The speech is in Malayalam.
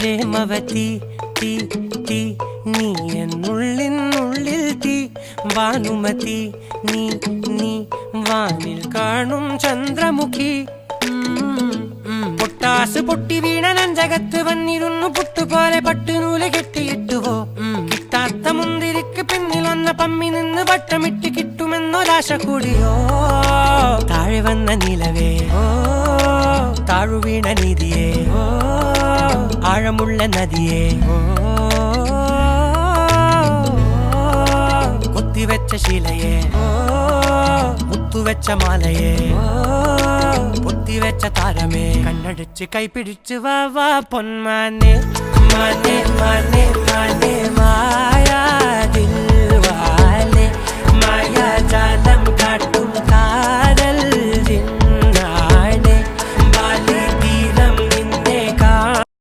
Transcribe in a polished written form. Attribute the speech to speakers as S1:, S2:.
S1: പ്രേമവതി തീ തീ നീ എന്നുള്ളിൽ തീ ഭാനുമതി നീ നീ വാനിൽ കാണും ചന്ദ്രമുഖി പൊട്ടാസ് പൊട്ടി വീണ നെഞ്ചകത്ത് വന്നിരുന്നു പുട്ടുപോലെ പട്ടുനൂല് കെട്ടിയിട്ടുവോ കിട്ടാത്ത മുന്തിരിക്ക് പിന്നിൽ വന്ന പമ്മി നിന്ന് വട്ടമിട്ട് കിട്ടുമെന്നൊരാശ കൂടിയോ താഴെ വന്ന നിലവേ താഴു വീണ നിധിയേ ആഴമുള്ള നദിയേ കൊത്തിവെച്ച ശിലയേ മുത്തുവെച്ച മാലയേ പൊത്തിവെച്ച താരമേ കണ്ണടിച്ച് കൈപിടിച്ച് വാ വാ പൊന്മാനെ മാനെ മാനെ മാനെ മായാ ദിൽവാലെ മായാ ജാലം